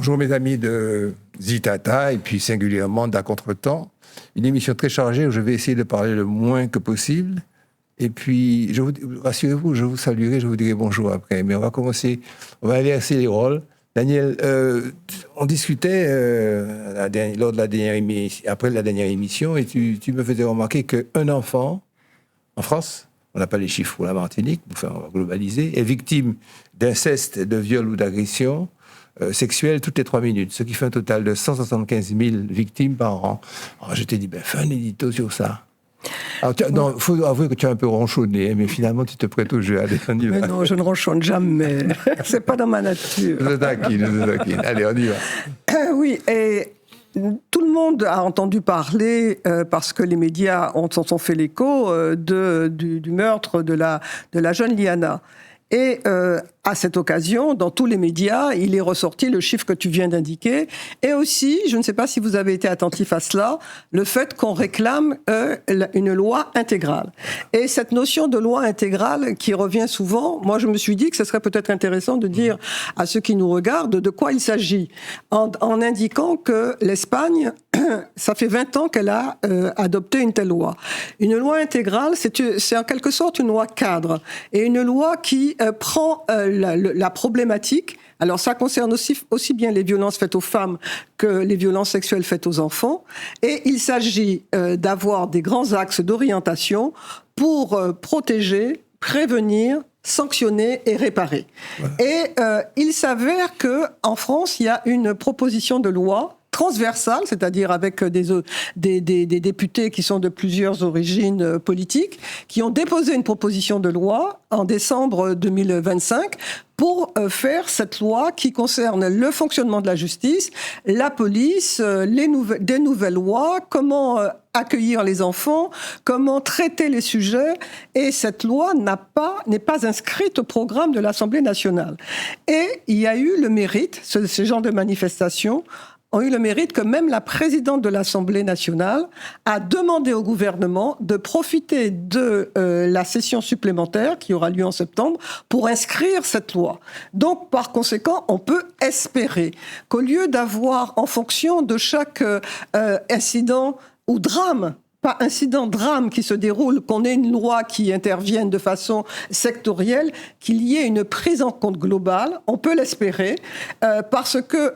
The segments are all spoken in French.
Bonjour mes amis de Zitata et puis singulièrement d'À Contretemps. Une émission très chargée où je vais essayer de parler le moins que possible. Et puis, rassurez-vous, je vous saluerai, je vous dirai bonjour après. Mais on va commencer, on va inverser les rôles. Daniel, on discutait lors de la dernière émission, après la dernière émission, et tu me faisais remarquer qu'un enfant, en France, on n'a pas les chiffres pour la Martinique, enfin, on va globaliser, est victime d'inceste, de viol ou d'agression sexuelle toutes les 3 minutes, ce qui fait un total de 175 000 victimes par an. Alors je t'ai dit, fais un édito sur ça. Alors, il faut avouer que tu as un peu ronchonné, mais finalement, tu te prêtes au jeu. Allez, on y va. Mais non, je ne ronchonne jamais. C'est pas dans ma nature. Je taquine. Allez, on y va. Oui, et tout le monde a entendu parler, parce que les médias s'en sont fait l'écho, du meurtre de la jeune Liana. Et à cette occasion, dans tous les médias, il est ressorti le chiffre que tu viens d'indiquer. Et aussi, je ne sais pas si vous avez été attentif à cela, le fait qu'on réclame une loi intégrale. Et cette notion de loi intégrale qui revient souvent, moi je me suis dit que ce serait peut-être intéressant de dire à ceux qui nous regardent de quoi il s'agit, en indiquant que l'Espagne, ça fait 20 ans qu'elle a adopté une telle loi. Une loi intégrale, c'est en quelque sorte une loi cadre, et une loi qui prend la problématique. Alors ça concerne aussi bien les violences faites aux femmes que les violences sexuelles faites aux enfants. Et il s'agit d'avoir des grands axes d'orientation pour protéger, prévenir, sanctionner et réparer. Voilà. Et il s'avère qu'en France, il y a une proposition de loi transversale, c'est-à-dire avec des députés qui sont de plusieurs origines politiques, qui ont déposé une proposition de loi en décembre 2025 pour faire cette loi qui concerne le fonctionnement de la justice, la police, des nouvelles lois, comment accueillir les enfants, comment traiter les sujets. Et cette loi n'est pas inscrite au programme de l'Assemblée nationale. Et il y a eu le mérite, ce genre de manifestation, ont eu le mérite que même la présidente de l'Assemblée nationale a demandé au gouvernement de profiter de la session supplémentaire qui aura lieu en septembre pour inscrire cette loi. Donc, par conséquent, on peut espérer qu'au lieu d'avoir, en fonction de chaque incident ou drame, pas incident, drame qui se déroule, qu'on ait une loi qui intervienne de façon sectorielle, qu'il y ait une prise en compte globale, on peut l'espérer, parce que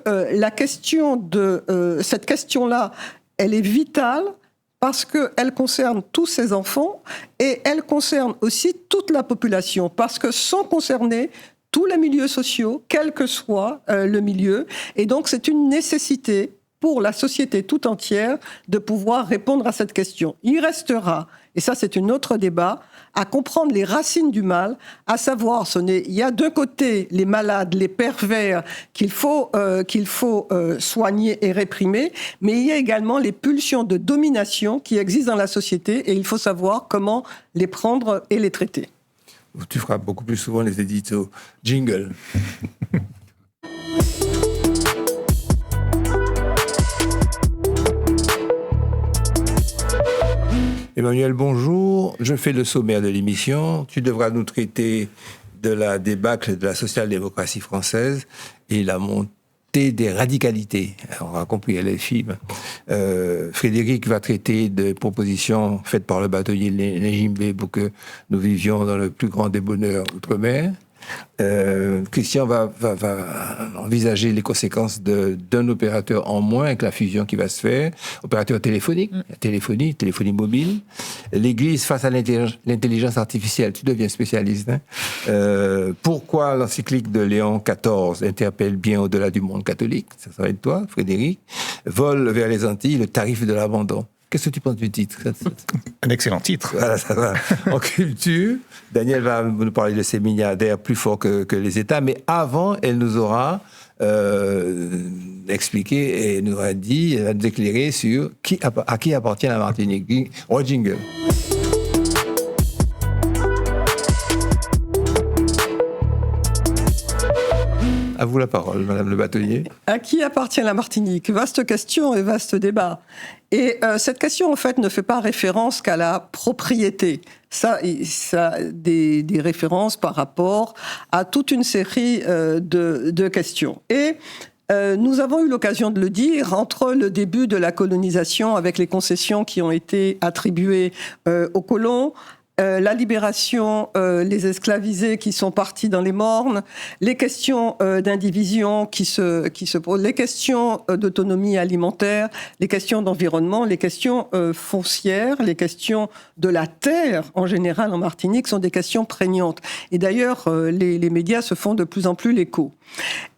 cette question-là, elle est vitale, parce qu'elle concerne tous ces enfants, et elle concerne aussi toute la population, parce que sont concernés tous les milieux sociaux, quel que soit le milieu, et donc c'est une nécessité pour la société tout entière de pouvoir répondre à cette question. Il restera, et ça c'est un autre débat, à comprendre les racines du mal, à savoir, il y a d'un côté les malades, les pervers qu'il faut soigner et réprimer, mais il y a également les pulsions de domination qui existent dans la société, et il faut savoir comment les prendre et les traiter. Tu feras beaucoup plus souvent les éditos. Jingle. Emmanuel, bonjour. Je fais le sommaire de l'émission. Tu devras nous traiter de la débâcle de la social-démocratie française et la montée des radicalités. Alors, on a compris, elle est film. Frédéric va traiter de propositions faites par le bâtonnier Njimbe pour que nous vivions dans le plus grand des bonheurs outre-mer. Christian va envisager les conséquences d'un opérateur en moins avec la fusion qui va se faire, opérateur téléphonique, téléphonie mobile. L'Église face à l'intelligence artificielle, tu deviens spécialiste. Pourquoi l'encyclique de Léon XIV interpelle bien au-delà du monde catholique? Ça va être toi, Frédéric. Vol vers les Antilles, le tarif de l'abandon. Qu'est-ce que tu penses du titre? Un excellent titre. Voilà, ça va. En culture, Daniel va nous parler de ces milliardaires plus forts que les États, mais avant, elle nous aura expliqué et nous a dit, elle va nous éclairer sur à qui appartient la Martinique. Oh, jingle. À vous la parole, Madame le bâtonnier. À qui appartient la Martinique? Vaste question et vaste débat. Et cette question, en fait, ne fait pas référence qu'à la propriété. Ça a des références par rapport à toute une série de questions. Et Nous avons eu l'occasion de le dire, entre le début de la colonisation avec les concessions qui ont été attribuées aux colons, la libération, les esclavisés qui sont partis dans les mornes, les questions d'indivision qui se posent, les questions d'autonomie alimentaire, les questions d'environnement, les questions foncières, les questions de la terre en général en Martinique sont des questions prégnantes. Et d'ailleurs, les médias se font de plus en plus l'écho.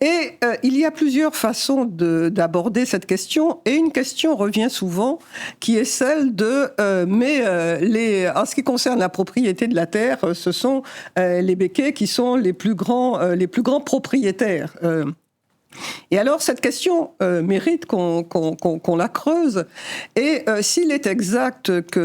Et il y a plusieurs façons d'aborder cette question, et une question revient souvent, qui est celle de en ce qui concerne la propriété de la terre, ce sont les Békés qui sont les plus grands propriétaires. Et alors, cette question mérite qu'on la creuse. Et s'il est exact que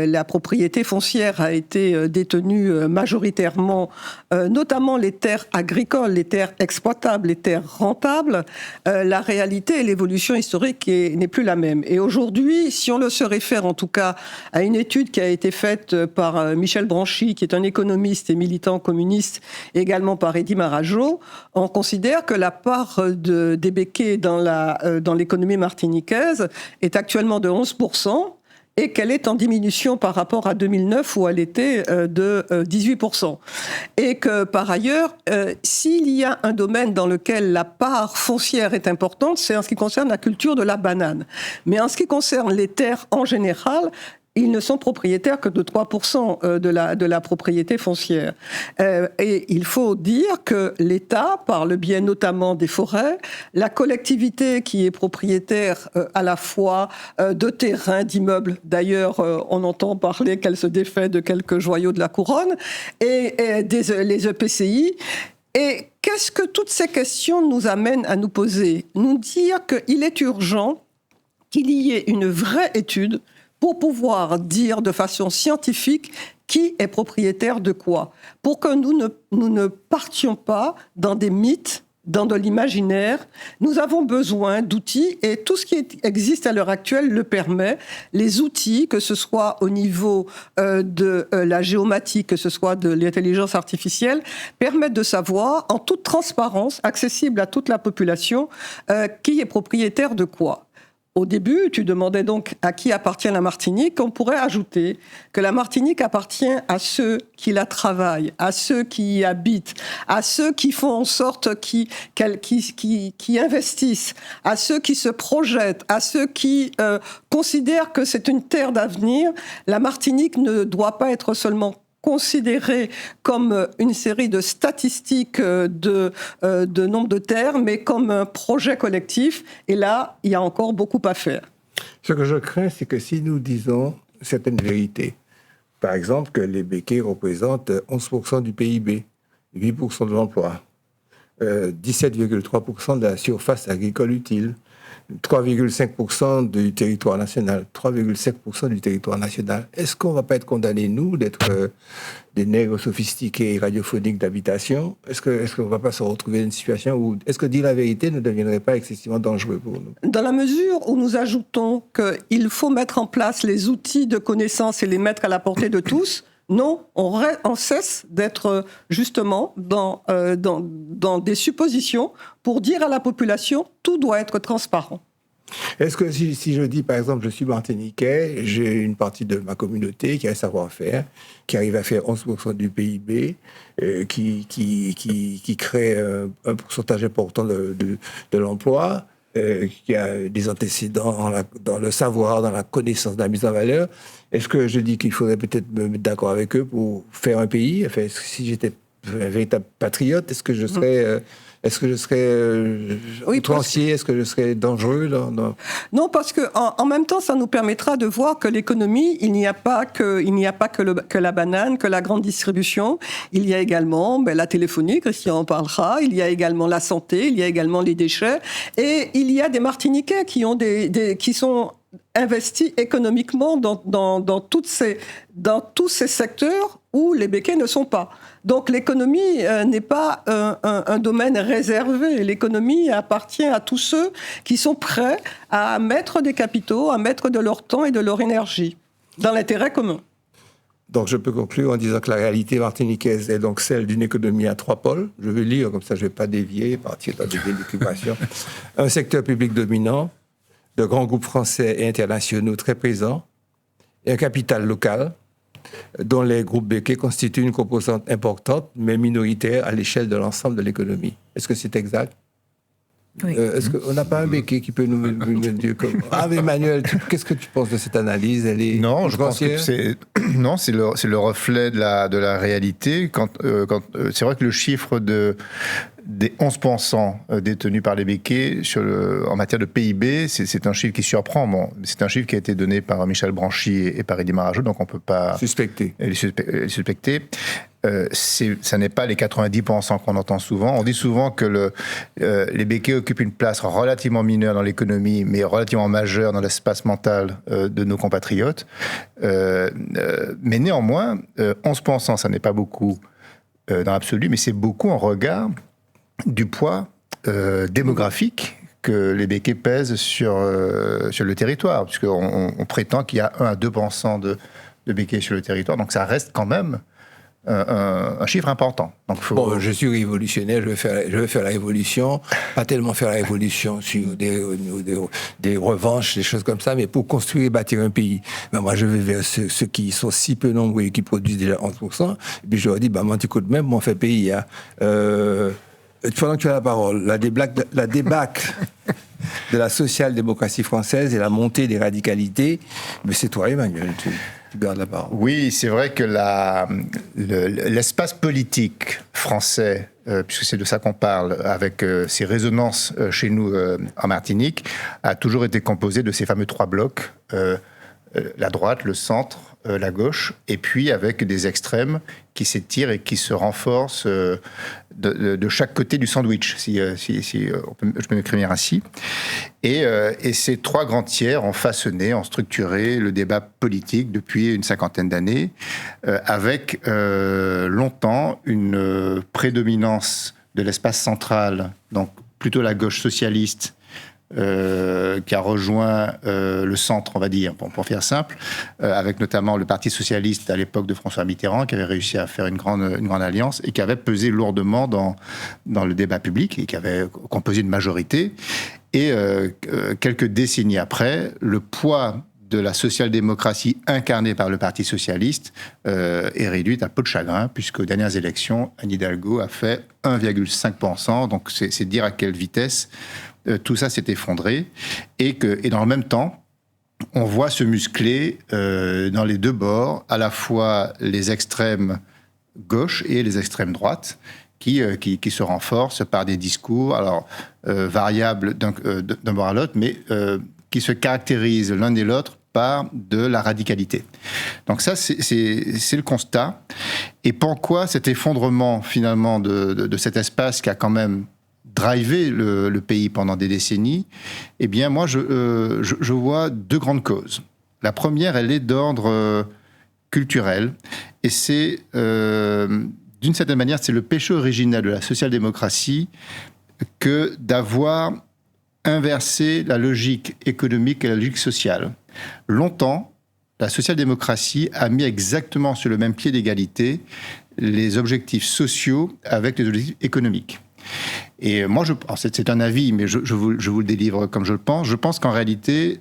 la propriété foncière a été détenue majoritairement, notamment les terres agricoles, les terres exploitables, les terres rentables, la réalité et l'évolution historique n'est plus la même. Et aujourd'hui, si on se réfère en tout cas à une étude qui a été faite par Michel Branchi, qui est un économiste et militant communiste, et également par Eddy Marajo, on considère que la part des Békés dans l'économie martiniquaise est actuellement de 11% et qu'elle est en diminution par rapport à 2009 où elle était de 18%. Et que par ailleurs, s'il y a un domaine dans lequel la part foncière est importante, c'est en ce qui concerne la culture de la banane. Mais en ce qui concerne les terres en général, ils ne sont propriétaires que de 3% de la propriété foncière. Et il faut dire que l'État, par le biais notamment des forêts, la collectivité qui est propriétaire à la fois de terrains, d'immeubles, d'ailleurs on entend parler qu'elle se défait de quelques joyaux de la couronne, et les EPCI. Et qu'est-ce que toutes ces questions nous amènent à nous poser ? Nous dire qu'il est urgent qu'il y ait une vraie étude pour pouvoir dire de façon scientifique qui est propriétaire de quoi, pour que nous ne partions pas dans des mythes, dans de l'imaginaire. Nous avons besoin d'outils, et tout ce qui existe à l'heure actuelle le permet. Les outils, que ce soit au niveau de la géomatique, que ce soit de l'intelligence artificielle, permettent de savoir, en toute transparence, accessible à toute la population, qui est propriétaire de quoi. Au début, tu demandais donc à qui appartient la Martinique. On pourrait ajouter que la Martinique appartient à ceux qui la travaillent, à ceux qui y habitent, à ceux qui font en sorte qui investissent, à ceux qui se projettent, à ceux qui considèrent que c'est une terre d'avenir. La Martinique ne doit pas être seulement considéré comme une série de statistiques de nombre de terres, mais comme un projet collectif. Et là, il y a encore beaucoup à faire. Ce que je crains, c'est que si nous disons certaines vérités, par exemple que les Békés représentent 11% du PIB, 8% de l'emploi, 17,3% de la surface agricole utile, 3,5% du territoire national, 3,5% du territoire national. Est-ce qu'on ne va pas être condamnés, nous, d'être des nègres sophistiqués et radiophoniques d'habitation ? Est-ce qu'on ne va pas se retrouver dans une situation où... Est-ce que dire la vérité ne deviendrait pas excessivement dangereux pour nous ? Dans la mesure où nous ajoutons qu'il faut mettre en place les outils de connaissance et les mettre à la portée de tous, non, on cesse d'être justement dans des suppositions pour dire à la population tout doit être transparent. Est-ce que si je dis, par exemple, je suis martiniquais, j'ai une partie de ma communauté qui a un savoir-faire, qui arrive à faire 11% du PIB, qui crée un pourcentage important de l'emploi, qui a des antécédents dans le savoir, dans la connaissance, dans la mise en valeur, est-ce que je dis qu'il faudrait peut-être me mettre d'accord avec eux pour faire un pays ? Enfin, si j'étais un véritable patriote, est-ce que je serais... outrancier ? Est-ce que je serais dangereux Non, parce que en même temps, ça nous permettra de voir que l'économie, il n'y a pas que la banane, que la grande distribution. Il y a également la téléphonie, Christian en parlera. Il y a également la santé. Il y a également les déchets. Et il y a des Martiniquais qui sont investis économiquement dans tous ces secteurs où les Békés ne sont pas. Donc l'économie n'est pas un domaine réservé. L'économie appartient à tous ceux qui sont prêts à mettre des capitaux, à mettre de leur temps et de leur énergie dans l'intérêt commun. Donc, je peux conclure en disant que la réalité martiniquaise est donc celle d'une économie à 3 pôles. Je vais lire, comme ça je ne vais pas dévier, partir dans des élucubrations. Un secteur public dominant, de grands groupes français et internationaux très présents, et un capital local, dont les groupes béquets constituent une composante importante, mais minoritaire à l'échelle de l'ensemble de l'économie. Est-ce que c'est exact? Oui. Est-ce qu'on n'a pas un béquet qui peut nous dire comme... Ah, mais Emmanuel, qu'est-ce que tu penses de cette analyse? Elle est Non, je pense que grossière? c'est le reflet de la réalité. C'est vrai que le chiffre des 11% détenus par les béquets en matière de PIB, c'est un chiffre qui surprend. Bon, c'est un chiffre qui a été donné par Michel Branchi et par Eddy Marajo, donc on ne peut pas les suspecter. Ça n'est pas les 90% qu'on entend souvent. On dit souvent que les béquets occupent une place relativement mineure dans l'économie, mais relativement majeure dans l'espace mental de nos compatriotes. Mais néanmoins, 11%, ça n'est pas beaucoup dans l'absolu, mais c'est beaucoup en regard du poids démographique que les béquets pèsent sur le territoire, puisqu'on prétend qu'il y a 1 à 2% de béquets sur le territoire, donc ça reste quand même un chiffre important. Donc Bon, je suis révolutionnaire, je veux faire la révolution, pas tellement faire la révolution sur des revanches, des choses comme ça, mais pour construire et bâtir un pays. Ben moi, je vais vers ceux qui sont si peu nombreux et qui produisent déjà 11%, et puis je leur dis, moi, tu coûtes même, on fait pays. Pendant que tu as la parole, la débâcle de la social-démocratie française et la montée des radicalités, mais c'est toi, Emmanuel, tu gardes la parole. Oui, c'est vrai que l'espace politique français, puisque c'est de ça qu'on parle, avec ses résonances chez nous en Martinique, a toujours été composé de ces fameux 3 blocs, la droite, le centre, la gauche, et puis avec des extrêmes qui s'étirent et qui se renforcent de chaque côté du sandwich, si je peux m'exprimer ainsi. Et ces 3 grands tiers ont façonné, ont structuré le débat politique depuis une 50aine d'années, avec longtemps une prédominance de l'espace central, donc plutôt la gauche socialiste, qui a rejoint le centre, on va dire, pour faire simple, avec notamment le Parti socialiste à l'époque de François Mitterrand, qui avait réussi à faire une grande alliance et qui avait pesé lourdement dans le débat public et qui avait composé une majorité. Et quelques décennies après, le poids de la social-démocratie incarnée par le Parti socialiste est réduite à peau de chagrin, puisqu'aux dernières élections, Anne Hidalgo a fait 1,5%. Donc c'est dire à quelle vitesse tout ça s'est effondré. Et dans le même temps, on voit se muscler dans les 2 bords, à la fois les extrêmes gauche et les extrêmes droites, qui se renforcent par des discours, alors variables d'un bord à l'autre, mais qui se caractérisent l'un et l'autre par de la radicalité. Donc ça, c'est le constat. Et pourquoi cet effondrement, finalement, de cet espace qui a quand même drivé le pays pendant des décennies? Eh bien, moi, je vois 2 grandes causes. La première, elle est d'ordre culturel, et c'est, d'une certaine manière, c'est le péché originel de la social-démocratie que d'avoir inversé la logique économique et la logique sociale. Longtemps, la social-démocratie a mis exactement sur le même pied d'égalité les objectifs sociaux avec les objectifs économiques. Et moi, c'est un avis, mais je vous le délivre comme je le pense. Je pense qu'en réalité,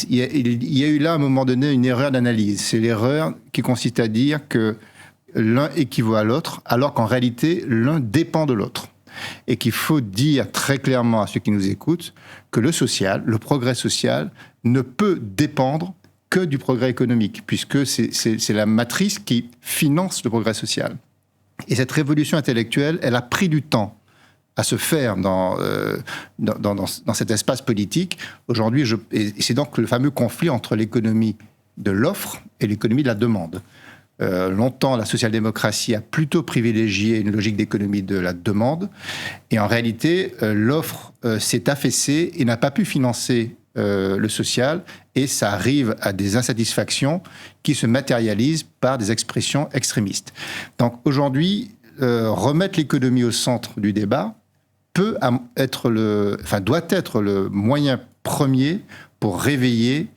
il y a eu là, à un moment donné, une erreur d'analyse. C'est l'erreur qui consiste à dire que l'un équivaut à l'autre, alors qu'en réalité, l'un dépend de l'autre. Et qu'il faut dire très clairement à ceux qui nous écoutent que le social, le progrès social, ne peut dépendre que du progrès économique, puisque c'est la matrice qui finance le progrès social. Et cette révolution intellectuelle, elle a pris du temps à se faire dans cet espace politique. Aujourd'hui, c'est donc le fameux conflit entre l'économie de l'offre et l'économie de la demande. Longtemps, la social-démocratie a plutôt privilégié une logique d'économie de la demande. Et en réalité, l'offre s'est affaissée et n'a pas pu financer le social. Et ça arrive à des insatisfactions qui se matérialisent par des expressions extrémistes. Donc aujourd'hui, remettre l'économie au centre du débat doit être le moyen premier pour réveiller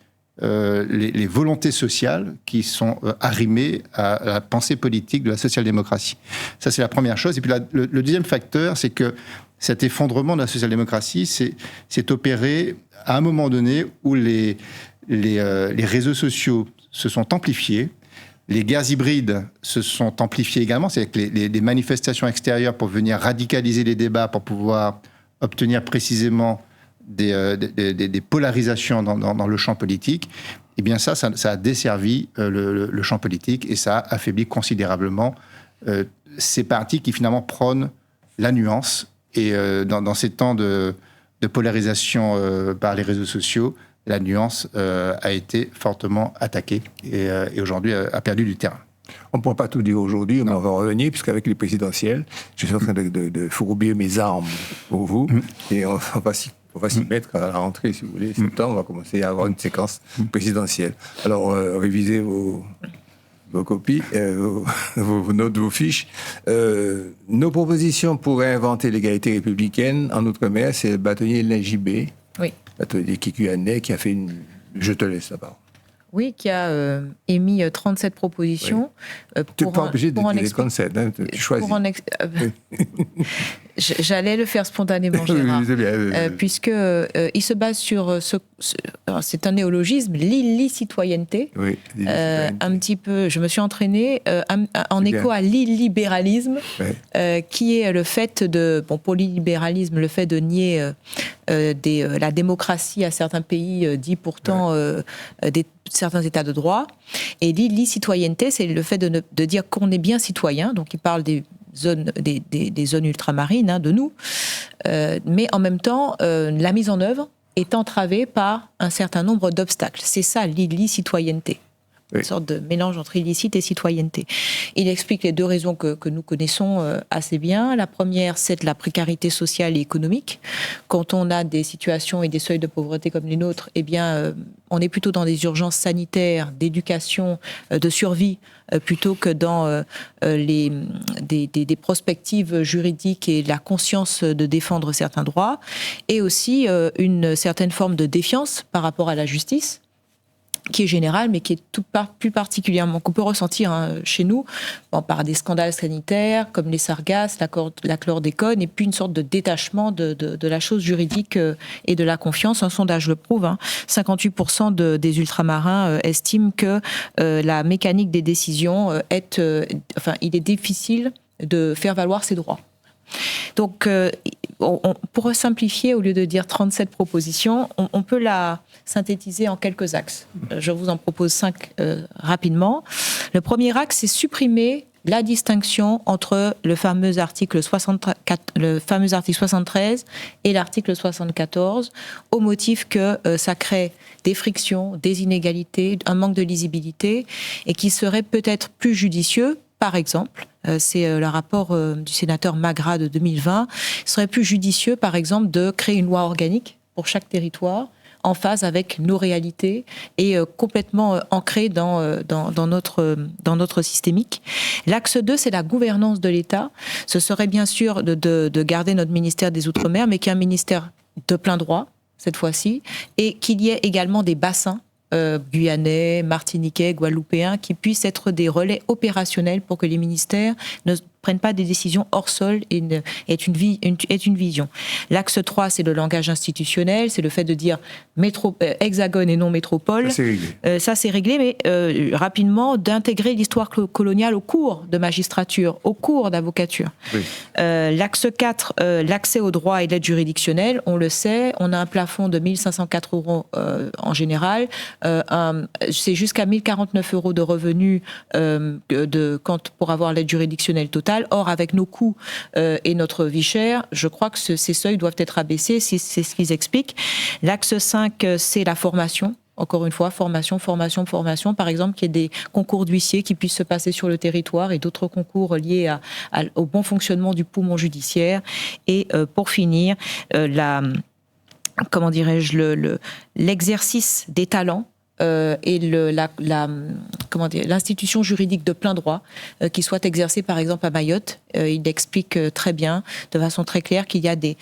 les volontés sociales qui sont arrimées à la pensée politique de la social-démocratie. Ça, c'est la première chose. Et puis le deuxième facteur, c'est que cet effondrement de la social-démocratie s'est opéré à un moment donné où les réseaux sociaux se sont amplifiés, les guerres hybrides se sont amplifiées également, c'est-à-dire que les manifestations extérieures pour venir radicaliser les débats, pour pouvoir obtenir précisément des polarisations dans le champ politique, eh bien ça a desservi le champ politique et ça a affaibli considérablement ces partis qui finalement prônent la nuance. Et dans ces temps de polarisation par les réseaux sociaux, la nuance a été fortement attaquée et aujourd'hui a perdu du terrain. On ne pourra pas tout dire aujourd'hui, mais on va revenir, puisqu'avec les présidentielles, je suis en train de fourber mes armes pour vous, et on va s'y mettre à la rentrée, si vous voulez, septembre, on va commencer à avoir une séquence présidentielle. Alors, révisez vos copies, vos notes, vos fiches. Nos propositions pour réinventer l'égalité républicaine en Outre-mer, c'est le bâtonnier Lingibé, bâtonnier Kikuanais, qui a fait une... Je te laisse la parole. Oui, qui a émis 37 propositions. Tu n'es pas obligé de dire les 37, hein, tu choisis. J'allais le faire spontanément, Gérard, puisque il se base sur c'est un néologisme, l'illicitoyenneté. Oui, un petit peu, je me suis entraînée en écho à l'illibéralisme, qui est le fait pour l'illibéralisme, le fait de nier la démocratie à certains pays dit pourtant certains états de droit. Et l'illicitoyenneté, c'est le fait de dire qu'on est bien citoyen, donc il parle des zones ultramarines, de nous, mais en même temps, la mise en œuvre est entravée par un certain nombre d'obstacles. C'est ça l'illicitoyenneté. Une sorte de mélange entre illicite et citoyenneté. Il explique les deux raisons que nous connaissons assez bien. La première, c'est la précarité sociale et économique. Quand on a des situations et des seuils de pauvreté comme les nôtres, eh bien, on est plutôt dans des urgences sanitaires, d'éducation, de survie, plutôt que dans des prospectives juridiques et la conscience de défendre certains droits. Et aussi une certaine forme de défiance par rapport à la justice, qui est générale, mais qui est plus particulièrement, qu'on peut ressentir chez nous, par des scandales sanitaires, comme les sargasses, la chlordécone, et puis une sorte de détachement de la chose juridique et de la confiance. Un sondage le prouve, 58% des ultramarins estiment que la mécanique des décisions il est difficile de faire valoir ses droits. Donc, pour simplifier, au lieu de dire 37 propositions, on peut la synthétiser en quelques axes. Je vous en propose 5 rapidement. Le premier axe, c'est supprimer la distinction entre le fameux article 73 et l'article 74, au motif que ça crée des frictions, des inégalités, un manque de lisibilité, et qui serait peut-être plus judicieux. Par exemple, c'est le rapport du sénateur Magra de 2020, il serait plus judicieux, par exemple, de créer une loi organique pour chaque territoire, en phase avec nos réalités et complètement ancrée dans notre systémique. L'axe 2, c'est la gouvernance de l'État. Ce serait bien sûr de garder notre ministère des Outre-mer, mais qui est un ministère de plein droit, cette fois-ci, et qu'il y ait également des bassins guyanais, martiniquais, guadeloupéens, qui puissent être des relais opérationnels pour que les ministères ne prennent pas des décisions hors sol et est une vision. L'axe 3, c'est le langage institutionnel, c'est le fait de dire hexagone et non métropole. Ça, c'est réglé, mais rapidement, d'intégrer l'histoire coloniale au cours de magistrature, au cours d'avocature. Oui. L'axe 4, l'accès au droit et l'aide juridictionnelle, on le sait, on a un plafond de 1 504 € en général, c'est jusqu'à 1 049 € de revenus pour avoir l'aide juridictionnelle totale. Or, avec nos coûts et notre vie chère, je crois que ces seuils doivent être abaissés, c'est ce qu'ils expliquent. L'axe 5, c'est la formation. Encore une fois, formation. Par exemple, qu'il y ait des concours d'huissiers qui puissent se passer sur le territoire et d'autres concours liés au bon fonctionnement du poumon judiciaire. Et pour finir, l'exercice des talents et l'institution juridique de plein droit qui soit exercée par exemple à Mayotte. Il explique très bien, de façon très claire, qu'il y a des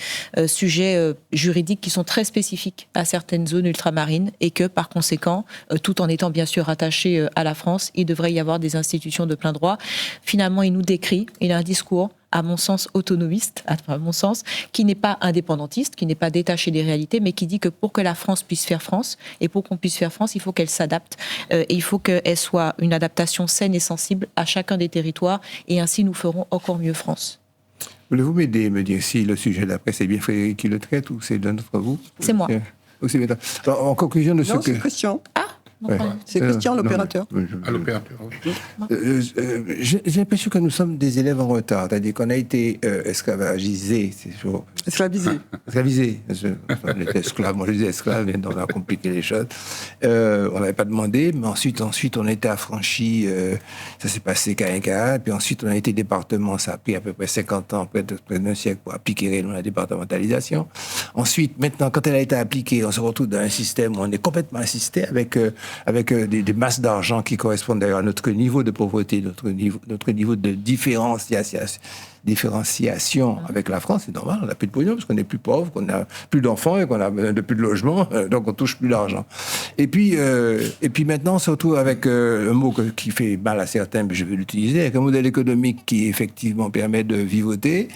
sujets juridiques qui sont très spécifiques à certaines zones ultramarines et que par conséquent, tout en étant bien sûr attaché à la France, il devrait y avoir des institutions de plein droit. Finalement, il nous décrit, il a un discours à mon sens autonomiste, à mon sens, qui n'est pas indépendantiste, qui n'est pas détaché des réalités, mais qui dit que pour que la France puisse faire France, et pour qu'on puisse faire France, il faut qu'elle s'adapte, et il faut qu'elle soit une adaptation saine et sensible à chacun des territoires, et ainsi nous ferons encore mieux France. Voulez-vous m'aider, me dire si le sujet d'après, c'est bien Frédéric qui le traite, ou c'est l'un d'entre vous? C'est moi. Alors, en conclusion de ce non, que... c'est Christian. Ah, ouais. C'est Christian, l'opérateur. À l'opérateur, oui. J'ai l'impression que nous sommes des élèves en retard, c'est-à-dire qu'on a été esclavagisés, c'est toujours... Esclavisés. On était esclaves, moi je disais esclaves, mais on a compliqué les choses. On n'avait pas demandé, mais ensuite on a été affranchis, ça s'est passé qu'à un cas, puis ensuite on a été département, ça a pris à peu près 50 ans, près d'un siècle pour appliquer réellement la départementalisation. Ensuite, maintenant, quand elle a été appliquée, on se retrouve dans un système où on est complètement assisté avec des masses d'argent qui correspondent d'ailleurs à notre niveau de pauvreté, notre niveau de différenciation avec la France. C'est normal, on n'a plus de pognon parce qu'on est plus pauvre, qu'on a plus d'enfants et qu'on a plus de logements, donc on touche plus d'argent. Et puis maintenant, on se retrouve avec un mot qui fait mal à certains, mais je vais l'utiliser, avec un modèle économique qui effectivement permet de vivoter.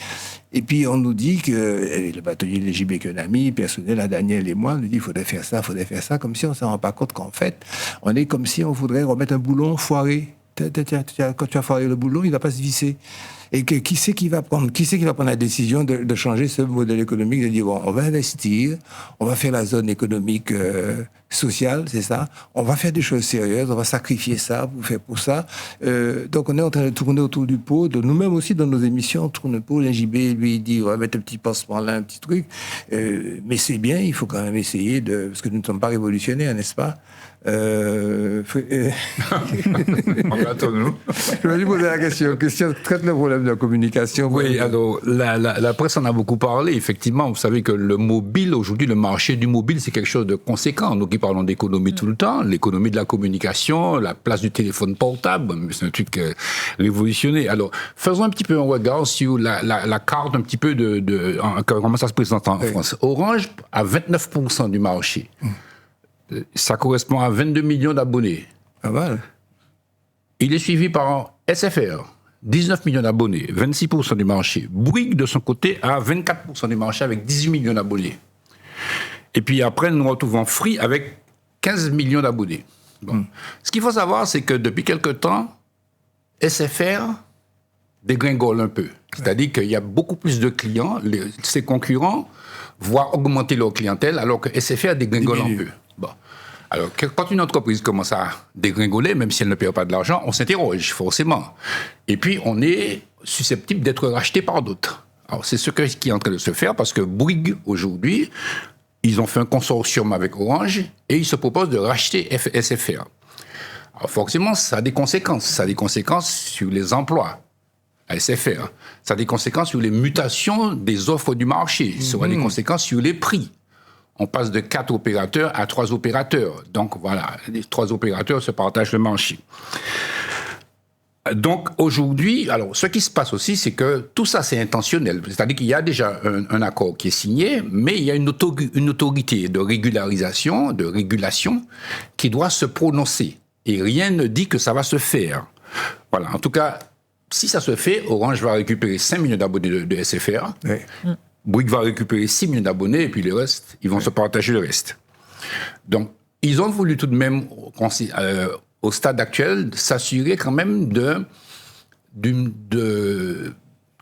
Et puis on nous dit que, le bâtonnier de JB qu'un ami personnel, à Daniel et moi, nous dit il faudrait faire ça, comme si on ne s'en rend pas compte qu'en fait, on est comme si on voudrait remettre un boulon foiré. Quand tu as foiré le boulon, il ne va pas se visser. Et qui c'est qui va prendre la décision de changer ce modèle économique, de dire bon, on va investir, on va faire la zone économique sociale, c'est ça. On va faire des choses sérieuses, on va sacrifier ça pour ça. Donc on est en train de tourner autour du pot. Nous-mêmes aussi dans nos émissions, on tourne le pot. l'NJB lui il dit on va mettre un petit pansement là, un petit truc. Mais c'est bien, il faut quand même essayer parce que nous ne sommes pas révolutionnaires, n'est-ce pas? Attends-nous. Je vais lui poser la question. Christian traite le problème de la communication. Oui, alors la presse en a beaucoup parlé. Effectivement, vous savez que le mobile, aujourd'hui, le marché du mobile, c'est quelque chose de conséquent. Nous qui parlons d'économie tout le temps, l'économie de la communication, la place du téléphone portable, c'est un truc révolutionné. Alors, faisons un petit peu un regard sur la carte un petit peu de comment ça se présente en France. Orange a 29% du marché. Ça correspond à 22 millions d'abonnés. Pas mal. Il est suivi par SFR, 19 millions d'abonnés, 26% du marché. Bouygues, de son côté, a 24% du marché avec 18 millions d'abonnés. Et puis après, nous retrouvons Free avec 15 millions d'abonnés. Bon. Ce qu'il faut savoir, c'est que depuis quelque temps, SFR dégringole un peu. C'est-à-dire qu'il y a beaucoup plus de clients, ses concurrents voient augmenter leur clientèle, alors que SFR dégringole un peu. Bon. Alors, quand une entreprise commence à dégringoler, même si elle ne perd pas de l'argent, on s'interroge, forcément. Et puis, on est susceptible d'être racheté par d'autres. Alors, c'est ce qui est en train de se faire, parce que Bouygues, aujourd'hui, ils ont fait un consortium avec Orange, et ils se proposent de racheter SFR. Alors, forcément, ça a des conséquences. Ça a des conséquences sur les emplois à SFR. Ça a des conséquences sur les mutations des offres du marché. Ça a des conséquences sur les prix. On passe de 4 opérateurs à 3 opérateurs. Donc voilà, les 3 opérateurs se partagent le marché. Donc aujourd'hui, alors ce qui se passe aussi, c'est que tout ça c'est intentionnel. C'est-à-dire qu'il y a déjà un accord qui est signé, mais il y a une autorité de régulation qui doit se prononcer. Et rien ne dit que ça va se faire. Voilà, en tout cas, si ça se fait, Orange va récupérer 5 millions d'abonnés de SFR. Oui. Bouygues va récupérer 6 millions d'abonnés et puis le reste, ils vont se partager le reste. Donc, ils ont voulu tout de même, au stade actuel, s'assurer quand même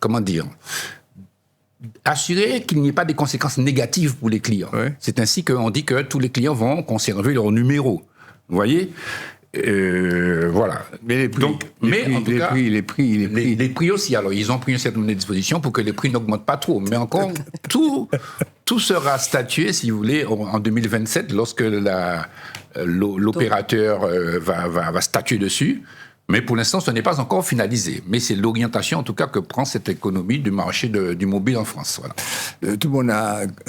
comment dire, assurer qu'il n'y ait pas des conséquences négatives pour les clients. Oui. C'est ainsi qu'on dit que tous les clients vont conserver leur numéro. Vous voyez ? Voilà. Mais les prix, donc, les prix aussi. Alors, ils ont pris une certaine disposition pour que les prix n'augmentent pas trop. Mais encore, tout sera statué, si vous voulez, en 2027, lorsque l'opérateur va statuer dessus. Mais pour l'instant, ce n'est pas encore finalisé. Mais c'est l'orientation, en tout cas, que prend cette économie du marché du mobile en France. Voilà. Tout le monde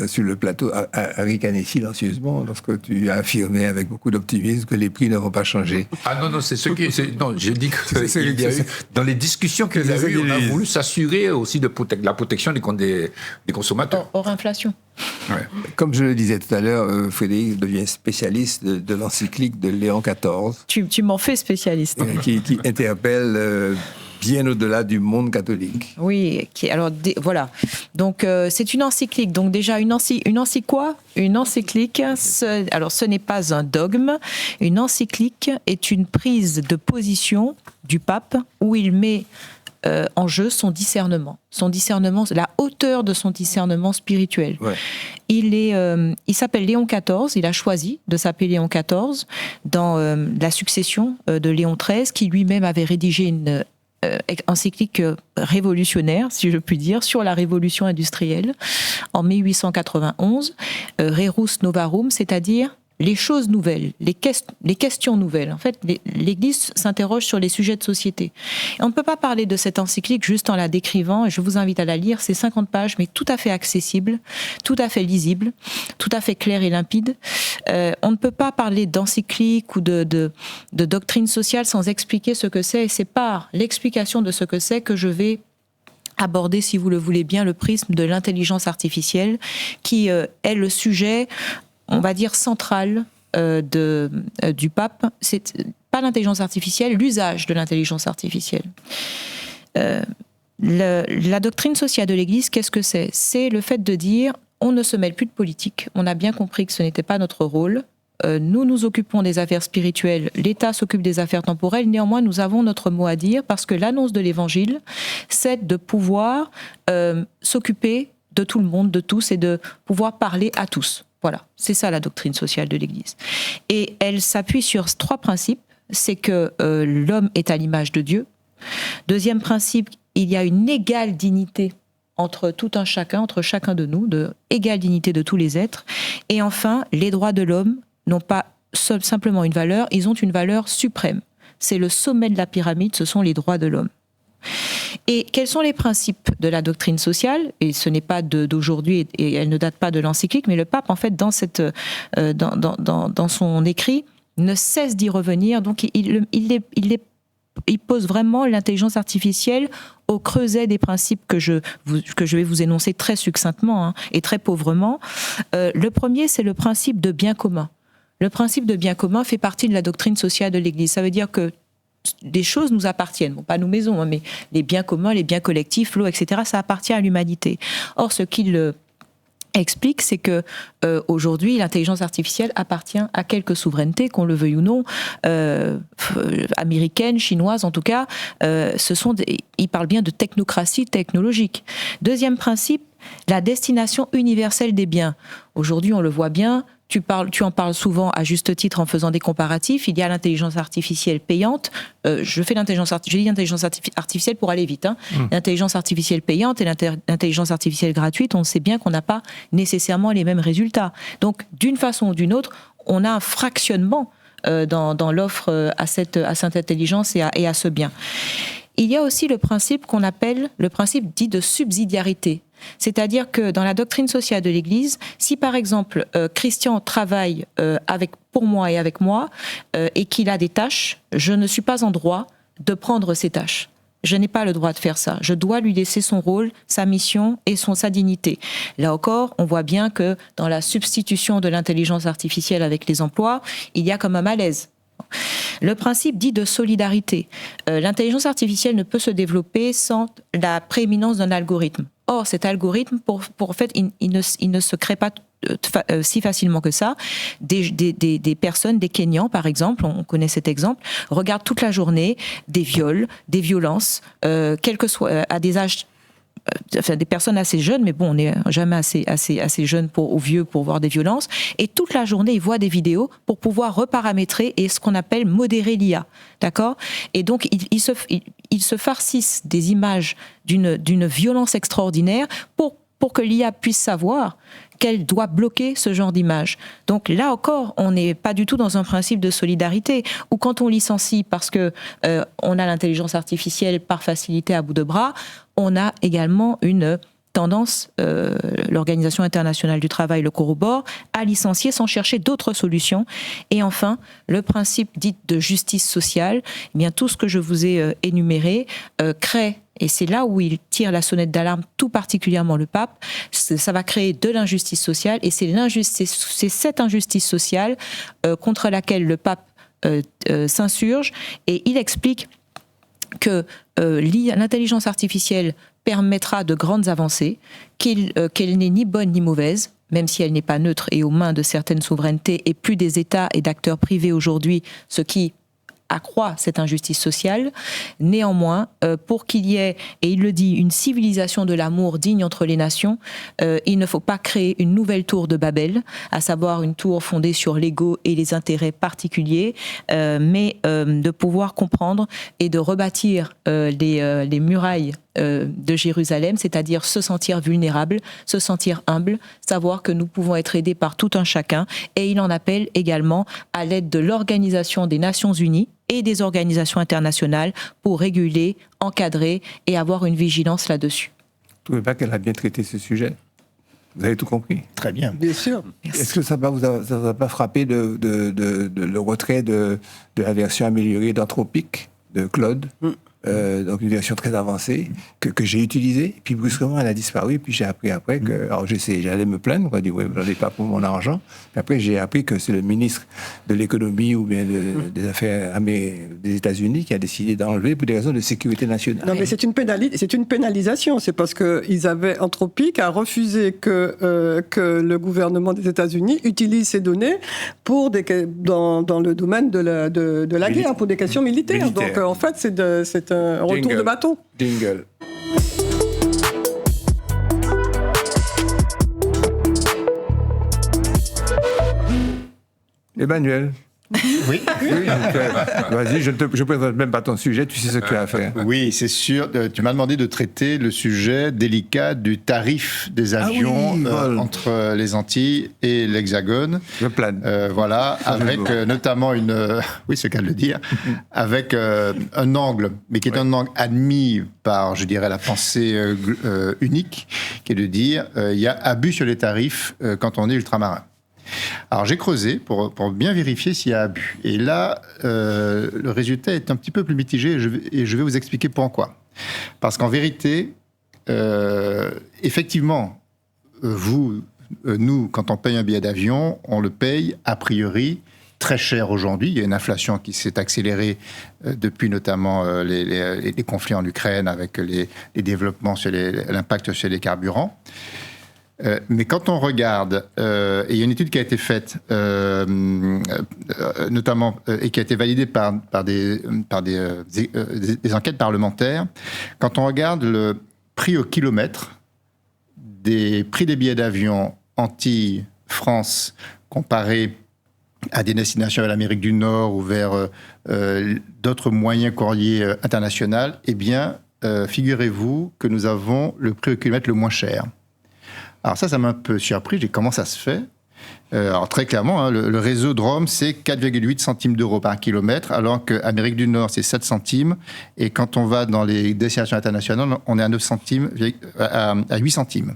sur le plateau a ricané silencieusement lorsque tu as affirmé avec beaucoup d'optimisme que les prix ne vont pas changer. Ah non, c'est ce qui... Non, j'ai dit que dans les discussions qu'il y a eu, on a voulu s'assurer aussi de la protection des consommateurs. Hors inflation. Ouais. Comme je le disais tout à l'heure, Frédéric devient spécialiste de l'encyclique de Léon XIV. Tu m'en fais spécialiste. Qui interpelle bien au-delà du monde catholique. Oui, voilà. Donc, c'est une encyclique. Donc, déjà, une encyclique, ce n'est pas un dogme. Une encyclique est une prise de position du pape où il met en jeu son discernement, la hauteur de son discernement spirituel. Ouais. Il s'appelle Léon XIV, il a choisi de s'appeler Léon XIV dans la succession de Léon XIII, qui lui-même avait rédigé une encyclique révolutionnaire, si je puis dire, sur la révolution industrielle en 1891, Rerum Novarum, c'est-à-dire les choses nouvelles, les questions nouvelles. En fait, l'Église s'interroge sur les sujets de société. Et on ne peut pas parler de cette encyclique juste en la décrivant, et je vous invite à la lire, c'est 50 pages, mais tout à fait accessible, tout à fait lisible, tout à fait clair et limpide. On ne peut pas parler d'encyclique ou de doctrine sociale sans expliquer ce que c'est, et c'est par l'explication de ce que c'est que je vais aborder, si vous le voulez bien, le prisme de l'intelligence artificielle, qui est le sujet, on va dire, central du pape. C'est pas l'intelligence artificielle, l'usage de l'intelligence artificielle. La doctrine sociale de l'Église, qu'est-ce que c'est ? C'est le fait de dire, on ne se mêle plus de politique. On a bien compris que ce n'était pas notre rôle. Nous nous occupons des affaires spirituelles, l'État s'occupe des affaires temporelles. Néanmoins, nous avons notre mot à dire parce que l'annonce de l'Évangile, c'est de pouvoir s'occuper de tout le monde, de tous, et de pouvoir parler à tous. Voilà, c'est ça la doctrine sociale de l'Église. Et elle s'appuie sur 3 principes. C'est que l'homme est à l'image de Dieu. Deuxième principe, il y a une égale dignité entre tout un chacun, entre chacun de nous, de égale dignité de tous les êtres. Et enfin, les droits de l'homme n'ont pas simplement une valeur, ils ont une valeur suprême. C'est le sommet de la pyramide, ce sont les droits de l'homme. Et quels sont les principes de la doctrine sociale ? Et ce n'est pas d'aujourd'hui, et elle ne date pas de l'encyclique, mais le pape, en fait, dans son écrit, ne cesse d'y revenir. Donc, il pose vraiment l'intelligence artificielle au creuset des principes que je vais vous énoncer très succinctement et très pauvrement. Le premier, c'est le principe de bien commun. Le principe de bien commun fait partie de la doctrine sociale de l'Église. Ça veut dire que des choses nous appartiennent. Bon, pas nos maisons, mais les biens communs, les biens collectifs, l'eau, etc., ça appartient à l'humanité. Or, ce qu'il explique, c'est que aujourd'hui, l'intelligence artificielle appartient à quelques souverainetés, qu'on le veuille ou non, américaines, chinoises, en tout cas. Il parle bien de technocratie technologique. Deuxième principe, la destination universelle des biens. Aujourd'hui, on le voit bien. Tu en parles souvent à juste titre en faisant des comparatifs. Il y a l'intelligence artificielle payante. Je dis l'intelligence artificielle pour aller vite. L'intelligence artificielle payante et l'intelligence artificielle gratuite, on sait bien qu'on n'a pas nécessairement les mêmes résultats. Donc, d'une façon ou d'une autre, on a un fractionnement dans l'offre à cette intelligence et à ce bien. Il y a aussi le principe qu'on appelle le principe dit de subsidiarité. C'est-à-dire que dans la doctrine sociale de l'Église, si par exemple Christian travaille pour moi et avec moi et qu'il a des tâches, je ne suis pas en droit de prendre ces tâches. Je n'ai pas le droit de faire ça. Je dois lui laisser son rôle, sa mission et sa dignité. Là encore, on voit bien que dans la substitution de l'intelligence artificielle avec les emplois, il y a comme un malaise. Le principe dit de solidarité. L'intelligence artificielle ne peut se développer sans la prééminence d'un algorithme. Or, cet algorithme, en fait, il ne se crée pas si facilement que ça. Des personnes, des Kenyans par exemple, on connaît cet exemple, regardent toute la journée des viols, des violences, quel que soit à des âges. Enfin, des personnes assez jeunes, mais bon, on n'est jamais assez jeune ou vieux pour voir des violences. Et toute la journée, ils voient des vidéos pour pouvoir reparamétrer et ce qu'on appelle modérer l'IA. D'accord ? Et donc, ils se farcissent des images d'une violence extraordinaire pour que l'IA puisse savoir qu'elle doit bloquer ce genre d'image. Donc là encore, on n'est pas du tout dans un principe de solidarité, ou quand on licencie parce que on a l'intelligence artificielle par facilité à bout de bras, on a également une tendance, l'Organisation internationale du travail le corrobore, à licencier sans chercher d'autres solutions. Et enfin, le principe dit de justice sociale, eh bien tout ce que je vous ai énuméré crée, et c'est là où il tire la sonnette d'alarme, tout particulièrement le pape, ça va créer de l'injustice sociale, et c'est cette injustice sociale contre laquelle le pape s'insurge, et il explique que l'intelligence artificielle permettra de grandes avancées, qu'elle n'est ni bonne ni mauvaise, même si elle n'est pas neutre et aux mains de certaines souverainetés et plus des États et d'acteurs privés aujourd'hui, ce qui accroît cette injustice sociale. Néanmoins, pour qu'il y ait, et il le dit, une civilisation de l'amour digne entre les nations, il ne faut pas créer une nouvelle tour de Babel, à savoir une tour fondée sur l'ego et les intérêts particuliers, mais de pouvoir comprendre et de rebâtir les murailles de Jérusalem, c'est-à-dire se sentir vulnérable, se sentir humble, savoir que nous pouvons être aidés par tout un chacun, et il en appelle également à l'aide de l'Organisation des Nations Unies et des organisations internationales pour réguler, encadrer et avoir une vigilance là-dessus. Vous ne trouvez pas qu'elle a bien traité ce sujet ? Vous avez tout compris ? Très bien. Bien sûr. Merci. Est-ce que ça ne vous a pas frappé le retrait de la version améliorée d'Anthropique de Claude ? Donc une version très avancée que j'ai utilisée, puis brusquement elle a disparu, puis j'ai appris après que, alors j'allais me plaindre, on m'a dit ouais, j'en ai pas pour mon argent, puis après j'ai appris que c'est le ministre de l'économie ou bien des affaires des États-Unis qui a décidé d'enlever pour des raisons de sécurité nationale. Non, mais c'est une pénalisation, c'est parce qu'ils avaient Anthropique a refusé que le gouvernement des États-Unis utilise ces données pour dans le domaine de la guerre, pour des questions militaires. Donc en fait c'est un retour de bâton. Jingle. Emmanuel. Oui. Vas-y, je ne présente même pas ton sujet, tu sais ce que tu as à faire. Oui, c'est sûr. Tu m'as demandé de traiter le sujet délicat du tarif des avions entre les Antilles et l'Hexagone. Je plane. Voilà, avec notamment oui, c'est le cas de le dire, avec un angle, mais qui est un angle admis par, je dirais, la pensée unique, qui est de dire il y a abus sur les tarifs quand on est ultramarin. Alors j'ai creusé pour bien vérifier s'il y a abus. Et là, le résultat est un petit peu plus mitigé et je vais vous expliquer pourquoi. Parce qu'en vérité, effectivement, nous, quand on paye un billet d'avion, on le paye a priori très cher aujourd'hui. Il y a une inflation qui s'est accélérée depuis notamment les conflits en Ukraine avec les développements sur l'impact sur les carburants. Mais quand on regarde, et il y a une étude qui a été faite, notamment, et qui a été validée par des enquêtes parlementaires, quand on regarde le prix au kilomètre des prix des billets d'avion Antilles-France comparé à des destinations vers l'Amérique du Nord ou vers d'autres moyens courriers internationaux, eh bien, figurez-vous que nous avons le prix au kilomètre le moins cher. Alors ça m'a un peu surpris. J'ai dit comment ça se fait ? Alors très clairement, hein, le réseau Drôme, c'est 4,8 centimes d'euros par kilomètre, alors qu'Amérique du Nord, c'est 7 centimes. Et quand on va dans les destinations internationales, on est à 9 centimes, à 8 centimes.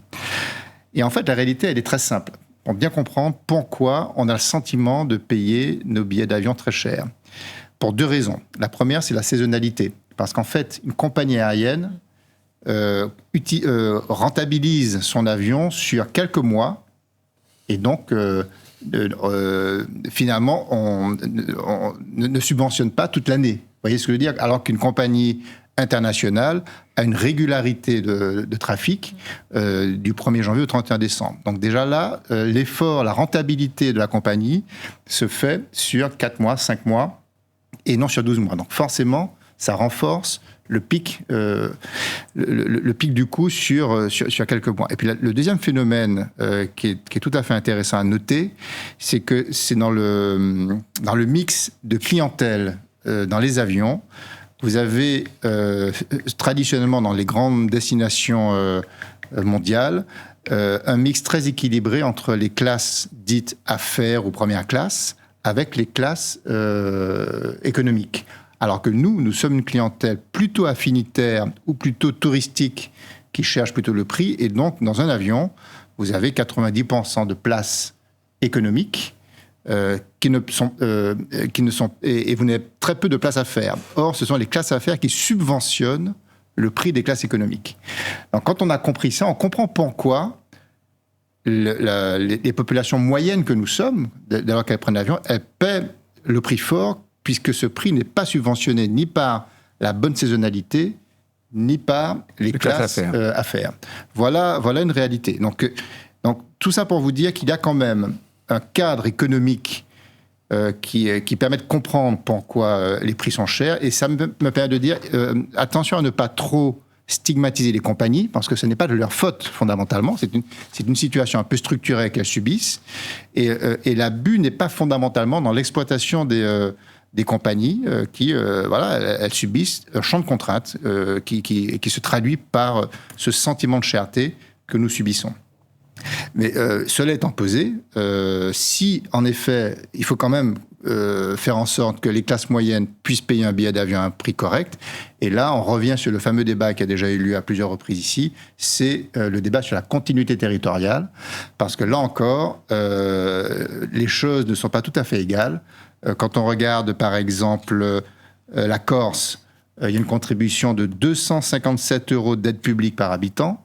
Et en fait, la réalité, elle est très simple. Pour bien comprendre pourquoi on a le sentiment de payer nos billets d'avion très cher. Pour deux raisons. La première, c'est la saisonnalité. Parce qu'en fait, une compagnie aérienne rentabilise son avion sur quelques mois et donc finalement on ne subventionne pas toute l'année. Vous voyez ce que je veux dire ? Alors qu'une compagnie internationale a une régularité de trafic du 1er janvier au 31 décembre. Donc déjà là, l'effort, la rentabilité de la compagnie se fait sur 4 mois, 5 mois et non sur 12 mois. Donc forcément, ça renforce le pic du coût sur quelques mois. Et puis le deuxième phénomène qui est tout à fait intéressant à noter, c'est que c'est dans le mix de clientèle dans les avions, vous avez traditionnellement dans les grandes destinations mondiales un mix très équilibré entre les classes dites affaires ou première classe avec les classes économiques. Alors que nous sommes une clientèle plutôt affinitaire ou plutôt touristique qui cherche plutôt le prix. Et donc, dans un avion, vous avez 90% de places économiques qui ne sont et vous n'avez très peu de places affaires. Or, ce sont les classes affaires qui subventionnent le prix des classes économiques. Donc, quand on a compris ça, on comprend pourquoi les populations moyennes que nous sommes, dès lors qu'elles prennent l'avion, elles paient le prix fort, puisque ce prix n'est pas subventionné ni par la bonne saisonnalité, ni par les classes affaires. Voilà une réalité. Donc, tout ça pour vous dire qu'il y a quand même un cadre économique qui permet de comprendre pourquoi les prix sont chers. Et ça me permet de dire, attention à ne pas trop stigmatiser les compagnies, parce que ce n'est pas de leur faute, fondamentalement. C'est une situation un peu structurée qu'elles subissent. Et l'abus n'est pas fondamentalement dans l'exploitation des compagnies qui, elles subissent un champ de contraintes qui se traduit par ce sentiment de cherté que nous subissons. Mais cela étant posé, si en effet, il faut quand même faire en sorte que les classes moyennes puissent payer un billet d'avion à un prix correct, et là on revient sur le fameux débat qui a déjà eu lieu à plusieurs reprises ici, c'est le débat sur la continuité territoriale, parce que là encore, les choses ne sont pas tout à fait égales. Quand on regarde par exemple la Corse, il y a une contribution de 257 € d'aide publique par habitant.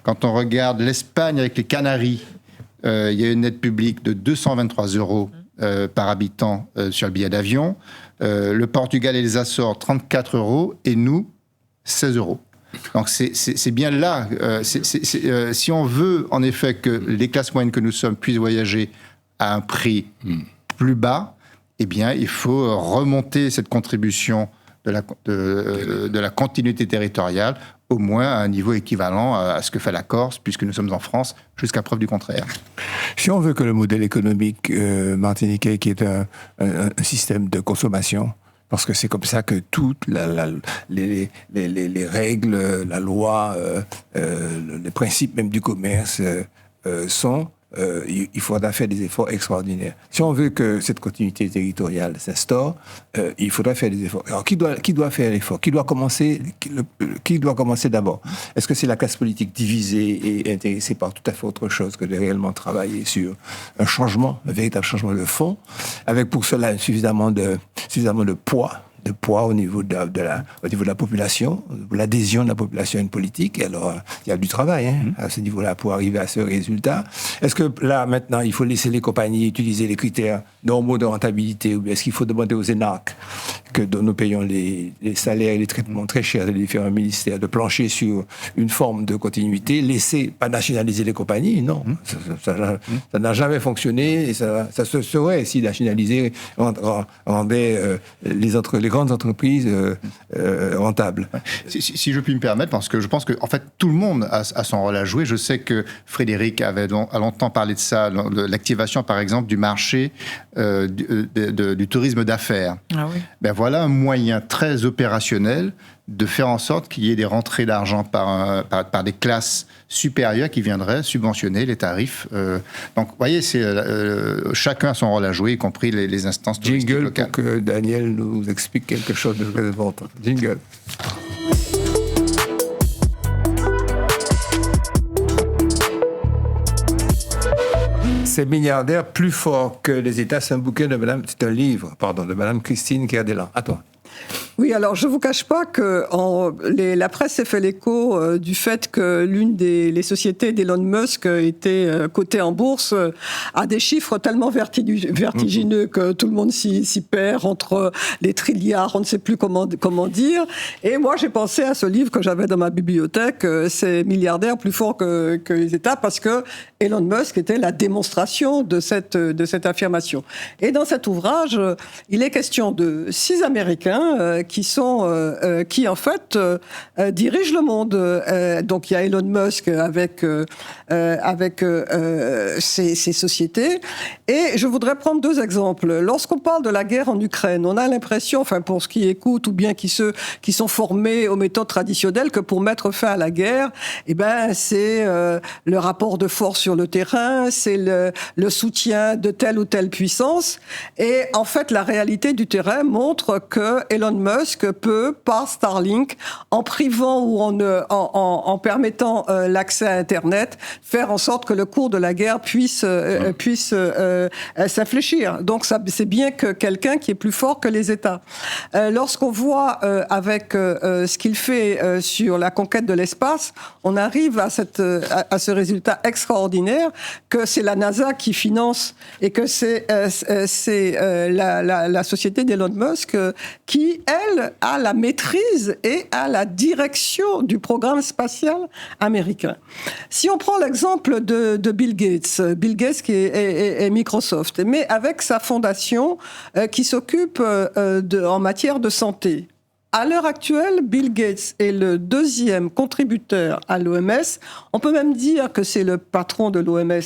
Quand on regarde l'Espagne avec les Canaries, il y a une aide publique de 223 € par habitant sur le billet d'avion. Le Portugal et les Açores, 34 € et nous, 16 €. Donc c'est bien là, si on veut en effet que les classes moyennes que nous sommes puissent voyager à un prix plus bas, eh bien il faut remonter cette contribution de la continuité territoriale au moins à un niveau équivalent à ce que fait la Corse, puisque nous sommes en France, jusqu'à preuve du contraire. Si on veut que le modèle économique martiniquais, qui est un système de consommation, parce que c'est comme ça que toutes les règles, la loi, les principes même du commerce sont, il faudra faire des efforts extraordinaires. Si on veut que cette continuité territoriale s'instaure, il faudra faire des efforts. Alors, qui doit faire l'effort ? Qui doit commencer d'abord ? Est-ce que c'est la classe politique divisée et intéressée par tout à fait autre chose que de réellement travailler sur un changement, un véritable changement de fond, avec pour cela suffisamment de poids au niveau de la population, l'adhésion de la population à une politique. Alors, il y a du travail à ce niveau-là pour arriver à ce résultat. Est-ce que là, maintenant, il faut laisser les compagnies utiliser les critères normaux de rentabilité, ou est-ce qu'il faut demander aux énarques dont nous payons les salaires et les traitements très chers des différents ministères de plancher sur une forme de continuité, laisser, pas nationaliser les compagnies, non. Ça n'a jamais fonctionné et ça se saurait si nationaliser rendait les grandes entreprises rentables. Si je puis me permettre, parce que je pense que en fait tout le monde a son rôle à jouer. Je sais que Frédéric a longtemps parlé de ça, de l'activation par exemple du marché du tourisme d'affaires. Ah oui. Ben voilà un moyen très opérationnel de faire en sorte qu'il y ait des rentrées d'argent par des classes supérieures qui viendraient subventionner les tarifs. Donc, vous voyez, chacun a son rôle à jouer, y compris les instances touristiques locales. Jingle pour que Daniel nous explique quelque chose de très important. Jingle. Ces milliardaires plus forts que les États, c'est un livre de Madame Christine Kerdelan. À toi. Oui, alors je ne vous cache pas que la presse s'est fait l'écho du fait que les sociétés d'Elon Musk étaient cotées en bourse à des chiffres tellement vertigineux que tout le monde s'y perd entre les trilliards, on ne sait plus comment dire. Et moi, j'ai pensé à ce livre que j'avais dans ma bibliothèque, ces milliardaires plus forts que les États, parce que Elon Musk était la démonstration de cette affirmation. Et dans cet ouvrage, il est question de 6 Américains Américains qui en fait dirigent le monde. Donc il y a Elon Musk avec ses sociétés. Et je voudrais prendre 2 exemples. Lorsqu'on parle de la guerre en Ukraine, on a l'impression, enfin pour ceux qui écoutent ou bien qui sont formés aux méthodes traditionnelles, que pour mettre fin à la guerre, c'est le rapport de force sur le terrain, c'est le soutien de telle ou telle puissance. Et en fait, la réalité du terrain montre que Elon Musk peut, par Starlink, en privant ou en permettant l'accès à Internet, faire en sorte que le cours de la guerre puisse s'infléchir. Donc, c'est bien que quelqu'un qui est plus fort que les États. Lorsqu'on voit avec ce qu'il fait sur la conquête de l'espace, on arrive à ce résultat extraordinaire que c'est la NASA qui finance et que c'est la société d'Elon Musk qui, elle, a la maîtrise et a la direction du programme spatial américain. Si on prend l'exemple de Bill Gates qui est Microsoft, mais avec sa fondation qui s'occupe en matière de santé. À l'heure actuelle, Bill Gates est le 2e contributeur à l'OMS. On peut même dire que c'est le patron de l'OMS.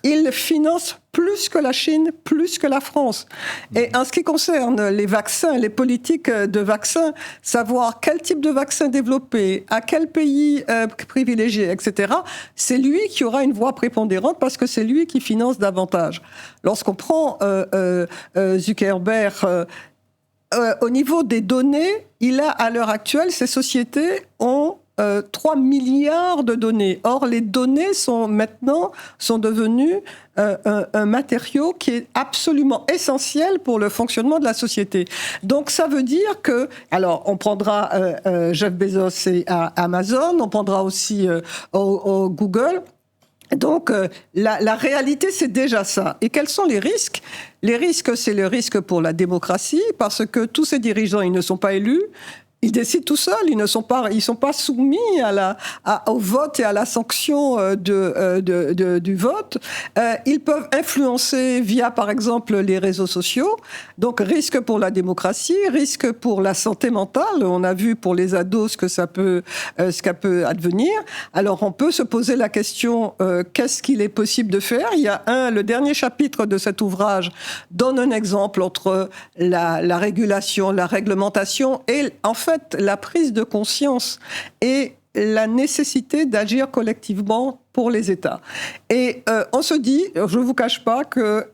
Il finance plus que la Chine, plus que la France. Et en ce qui concerne les vaccins, les politiques de vaccins, savoir quel type de vaccin développer, à quel pays privilégier, etc., c'est lui qui aura une voix prépondérante parce que c'est lui qui finance davantage. Lorsqu'on prend Zuckerberg, au niveau des données, à l'heure actuelle, ces sociétés ont 3 milliards de données. Or, les données sont devenues un matériau qui est absolument essentiel pour le fonctionnement de la société. Donc, ça veut dire que... Alors, on prendra Jeff Bezos et Amazon, on prendra aussi Google... Donc, la réalité, c'est déjà ça. Et quels sont les risques ? Les risques, c'est le risque pour la démocratie, parce que tous ces dirigeants, ils ne sont pas élus. Ils décident tout seuls, ils sont pas soumis au vote et à la sanction du vote. Ils peuvent influencer via, par exemple, les réseaux sociaux. Donc, risque pour la démocratie, risque pour la santé mentale. On a vu pour les ados ce qu'elle peut advenir. Alors, on peut se poser la question, qu'est-ce qu'il est possible de faire ? Il y a le dernier chapitre de cet ouvrage donne un exemple entre la régulation, la réglementation et, en fait, la prise de conscience et la nécessité d'agir collectivement pour les États. Et on se dit, je ne vous cache pas que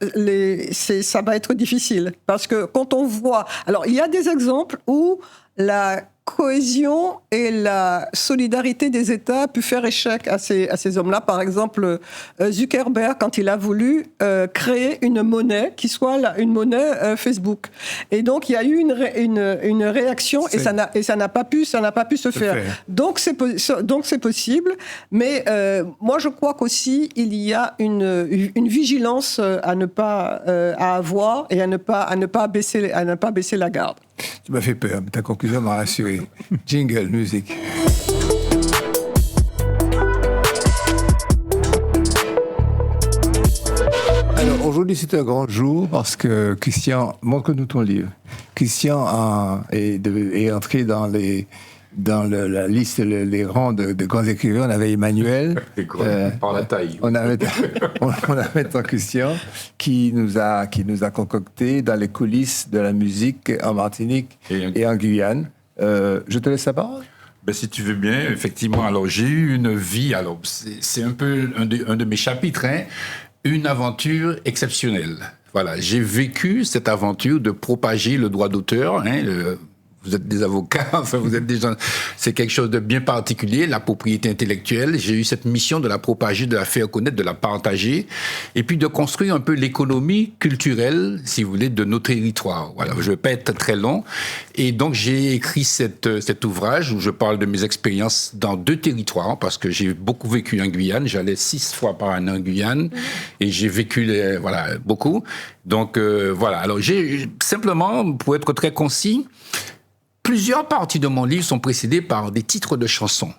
ça va être difficile. Parce que quand on voit... Alors, il y a des exemples où la cohésion et la solidarité des États a pu faire échec à ces hommes-là. Par exemple, Zuckerberg, quand il a voulu créer une monnaie qui soit une monnaie Facebook. Et donc, il y a eu une réaction et ça n'a pas pu se faire. Donc, c'est possible. Mais moi, je crois qu'aussi, il y a une vigilance à avoir et à ne pas baisser la garde. Tu m'as fait peur, mais ta conclusion m'a rassuré. Jingle, musique. Alors, aujourd'hui, c'est un grand jour parce que Christian, montre-nous ton livre. Christian est entré dans la liste, les rangs de grands écrivains. On avait Emmanuel. Par la taille. On avait maintenant Christian qui nous a concocté dans les coulisses de la musique en Martinique et en Guyane. Je te laisse la parole. Ben, si tu veux bien, effectivement. Alors, j'ai eu une vie. Alors, c'est un peu un de mes chapitres. Une aventure exceptionnelle. Voilà, j'ai vécu cette aventure de propager le droit d'auteur. Vous êtes des avocats, enfin vous êtes des gens... C'est quelque chose de bien particulier, la propriété intellectuelle. J'ai eu cette mission de la propager, de la faire connaître, de la partager, et puis de construire un peu l'économie culturelle, si vous voulez, de nos territoires. Voilà, je ne vais pas être très long. Et donc j'ai écrit cet ouvrage où je parle de mes expériences dans 2 territoires, parce que j'ai beaucoup vécu en Guyane. J'allais 6 fois par an en Guyane, et j'ai vécu beaucoup. Donc voilà, alors j'ai simplement, pour être très concis, plusieurs parties de mon livre sont précédées par des titres de chansons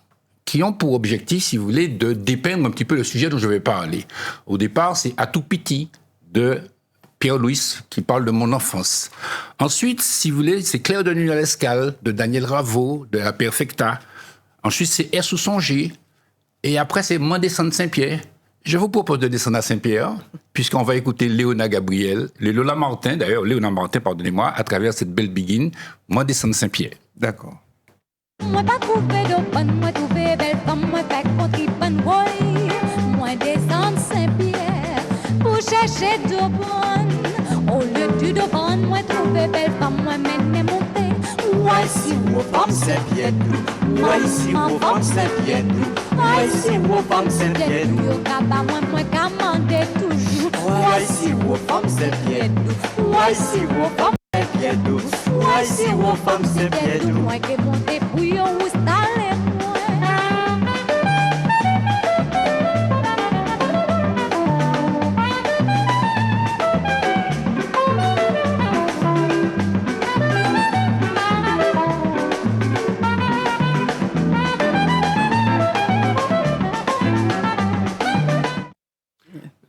qui ont pour objectif, si vous voulez, de dépeindre un petit peu le sujet dont je vais parler. Au départ, c'est « À tout petit » de Pierre-Louis, qui parle de mon enfance. Ensuite, si vous voulez, c'est Claire de Nuit à l'Escale, de Daniel Raveau, de La Perfecta. Ensuite, c'est Air sous Songé. Et après, c'est Moi descendre Saint-Pierre. Je vous propose de descendre à Saint-Pierre, puisqu'on va écouter Léonard Gabriel, Léonard Martin, pardonnez-moi, à travers cette belle biguine, Moi descendre Saint-Pierre. D'accord. Moi pas trouvé de bonne, moi trouvé belle femme, moi fait contre bonne boy. Moi descendre Saint-Pierre pour chercher de bonne. Au lieu du de bonne, moi trouvé belle femme, moi mène monter. Moi ici où femme Saint-Pierre, moi ici où femme Saint-Pierre, moi ici où femme Saint-Pierre. Yo kaba moi commandé toujours. Moi ici où femme Saint-Pierre, moi ici où femme Saint-Pierre, moi ici où femme Saint-Pierre. Moi qui monte pour yo où staller moi.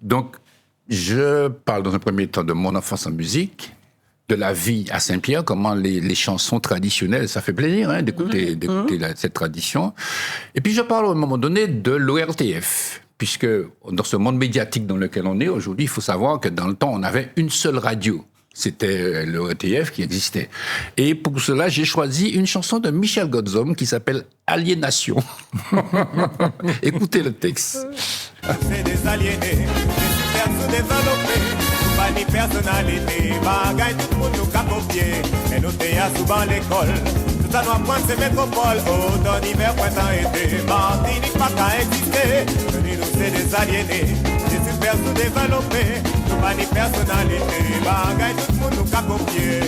Donc, je parle dans un premier temps de mon enfance en musique, de la vie à Saint-Pierre, comment les chansons traditionnelles, ça fait plaisir d'écouter cette tradition. Et puis je parle à un moment donné de l'ORTF, puisque dans ce monde médiatique dans lequel on est aujourd'hui, il faut savoir que dans le temps, on avait une seule radio. C'était l'ORTF qui existait. Et pour cela, j'ai choisi une chanson de Michel Godzom qui s'appelle Aliénation. Écoutez le texte. C'est des aliénés, des super sous-développés, pas ni personnalité, bagaille tout le monde nous capopier, et nous t'ayons souvent l'école, tout ça doit prendre ces métropoles, automne, hiver, printemps, été, Martinique pas qu'à exister, nous c'est des aliénés, des super sous-développés, pas ni personnalité, bagaille tout le monde nous capopier.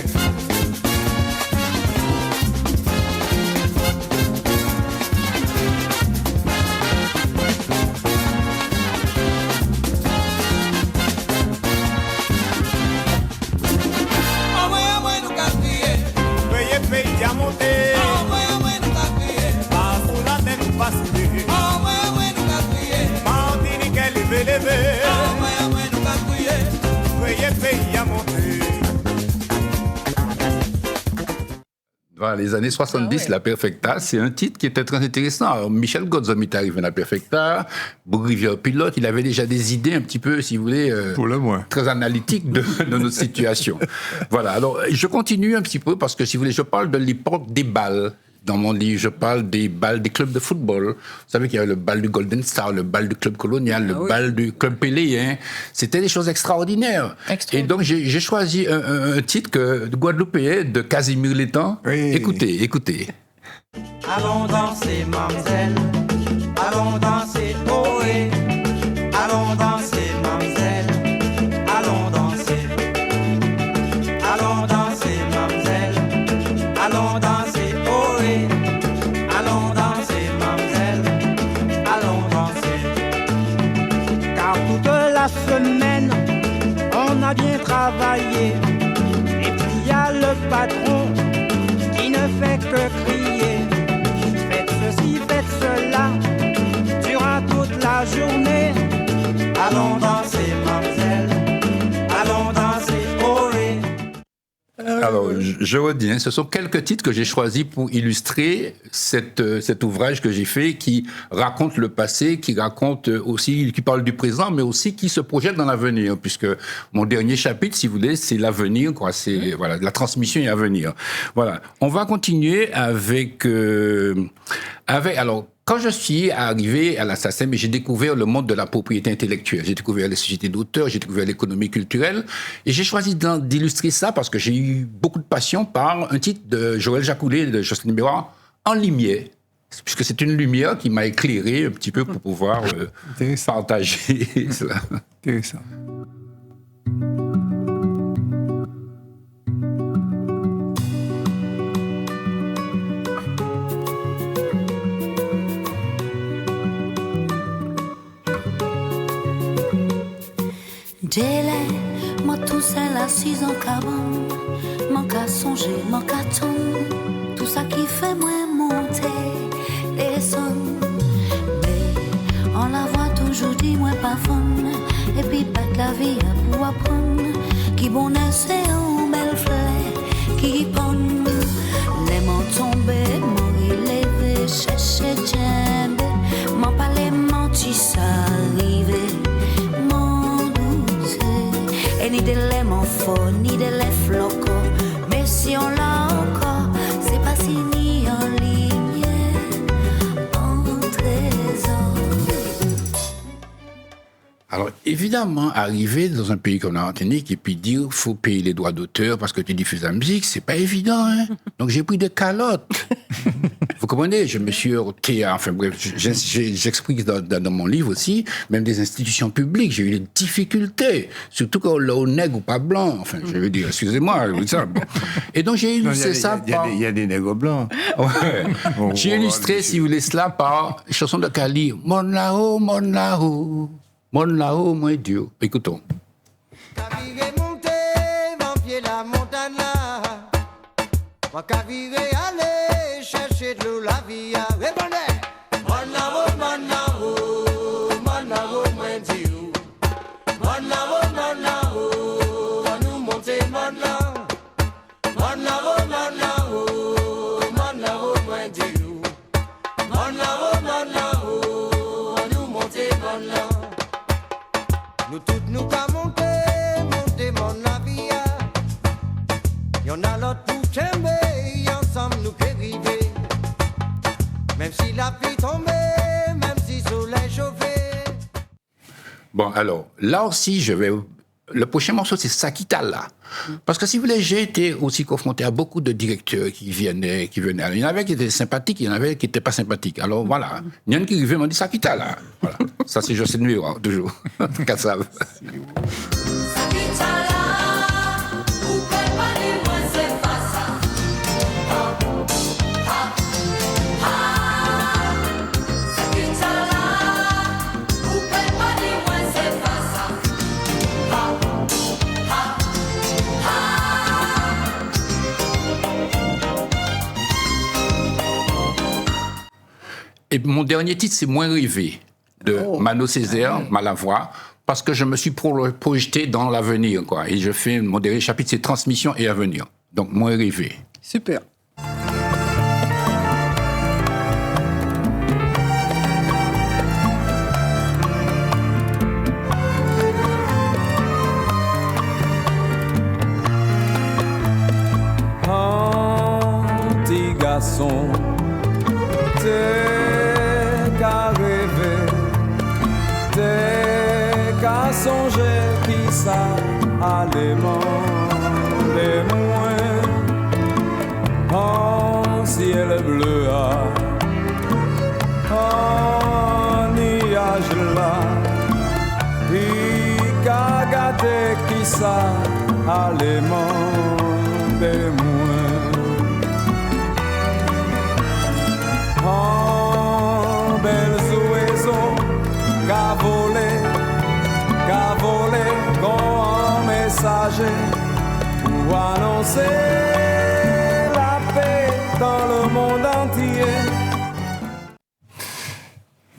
Pays à monter, pas sous la tête ou pas sous les Martinique est levé, veuillez pays à monter. Voilà, les années 70, La Perfecta, c'est un titre qui était très intéressant. Alors, Michel Godzom est arrivé à La Perfecta, Bourg-Rivière Pilote, il avait déjà des idées un petit peu, si vous voulez, pour le moins, très analytiques de notre situation. Voilà, alors je continue un petit peu parce que, si vous voulez, je parle de l'époque des balles. Dans mon livre, je parle des balles des clubs de football. Vous savez qu'il y avait le bal du Golden Star, le bal du club colonial, le bal du club péléen. C'était des choses extraordinaires. Et donc, j'ai choisi un titre de Guadeloupéen de Casimir Létang. Oui. Écoutez. Allons danser, mademoiselle. Allons danser, ohé. Allons danser, mademoiselle. Allons danser. Allons danser, mademoiselle. Allons danser. Allons danser, mademoiselle, allons danser. Car toute la semaine, on a bien travaillé. Et puis il y a le patron qui ne fait que crier. Faites ceci, faites cela, durant toute la journée. Allons danser, mademoiselle, allons danser, ohé. Alors, je redis, ce sont quelques titres que j'ai choisis pour illustrer cet ouvrage que j'ai fait qui raconte le passé, qui raconte aussi, qui parle du présent, mais aussi qui se projette dans l'avenir, puisque mon dernier chapitre, si vous voulez, c'est l'avenir, quoi. C'est, voilà, la transmission et l'avenir. Voilà. On va continuer avec, alors, quand je suis arrivé à la SACEM, j'ai découvert le monde de la propriété intellectuelle. J'ai découvert les sociétés d'auteurs, j'ai découvert l'économie culturelle. Et j'ai choisi d'illustrer ça parce que j'ai eu beaucoup de passion par un titre de Joël Jacoulet et de Jocelyne Béroir, En lumière. Puisque c'est une lumière qui m'a éclairé un petit peu pour pouvoir partager cela. Intéressant. Délai, moi tout seul assis en cabane, mon qu'à songer, mon qu'à tomber, tout ça qui fait moi monter les sons. Mais on la voit toujours dit moi pas fun, et puis pas de la vie à pour apprendre, bonheur c'est un bel fleur qui bonne. Les mots tombés, m'ont élevé, cherché djembe, m'en parlé, menti, ça arrivé, mon douce. Et ni de lait, mon faux, ni de lait floco, mais si on l'a encore, c'est pas si ni en lumière, en trésor. Alors, évidemment, arriver dans un pays comme la Martinique et puis dire qu'il faut payer les droits d'auteur parce que tu diffuses la musique, c'est pas évident, hein. Donc, j'ai pris des calottes. Vous comprenez? Je me suis heurté, enfin bref, j'explique dans mon livre aussi, même des institutions publiques, j'ai eu des difficultés, surtout quand on est nègre ou pas blanc, enfin, je veux dire, excusez-moi, ça, bon. Et donc, j'ai illustré ça par... Il y a des nègres blancs. Ouais. J'ai illustré, si vous voulez, cela par une chanson de Kali, Mon là-haut, mon là-haut. Mon là-haut, mon Dieu. Écoutons. Cavire monter, vampire la montagne là. Moi cavire aller chercher de l'eau la vie. Répondez. Mon là-haut, mon là-haut, mon là-haut, mon Dieu. Mon là-haut, on nous monter mon là. Mon là-haut, mon là-haut, mon Dieu. Mon là-haut, on nous monter mon là. Nous toutes nous qu'à monter mon navire. Y'en a l'autre pour tomber, ensemble nous qu'ériver. Même si la pluie tombait, même si le soleil chauffait. Bon, alors, là aussi, le prochain morceau, c'est Sakita là. Parce que si vous voulez, j'ai été aussi confronté à beaucoup de directeurs qui venaient. Il y en avait qui étaient sympathiques, il y en avait qui n'étaient pas sympathiques. Alors voilà, il y en a qui arrivaient, m'ont dit Sakita là. Voilà. Ça, c'est José Nuit, toujours. Kassav. Et mon dernier titre, c'est Moins rêvé, de Mano Césaire, Malavoie, parce que je me suis projeté dans l'avenir, quoi. Et je fais, mon dernier chapitre, c'est Transmission et Avenir. Donc, Moins rêvé. Super. Petit garçon, t'es qu'à rêver, t'es qu'à songer qui ça allément les moins en ciel bleu en nuage là, puis qu'à gâter qui ça allément les moins. En belles oiseaux, qu'a volé, comme un messager pour annoncer la paix dans le monde entier.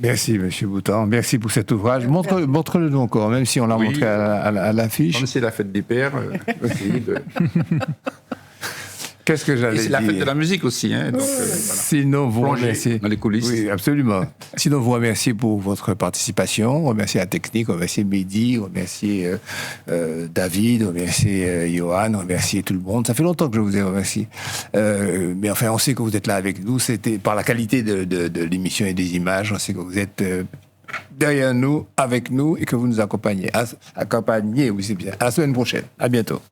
Merci, Monsieur Boutan. Merci pour cet ouvrage. Montre-le-nous encore, même si on l'a montré à l'affiche. Comme c'est la fête des pères, Qu'est-ce que j'allais dire ? Et c'est la fête de la musique aussi. Hein, donc, voilà. Sinon, vous remerciez. Dans les coulisses. Oui, absolument. Sinon, vous remerciez pour votre participation. Remerciez la technique, remerciez Mehdi, remerciez David, remerciez Johan, remerciez tout le monde. Ça fait longtemps que je vous ai remercié. Mais enfin, on sait que vous êtes là avec nous. C'était par la qualité de l'émission et des images. On sait que vous êtes derrière nous, avec nous, et que vous nous accompagnez. Oui, c'est bien. À la semaine prochaine. À bientôt.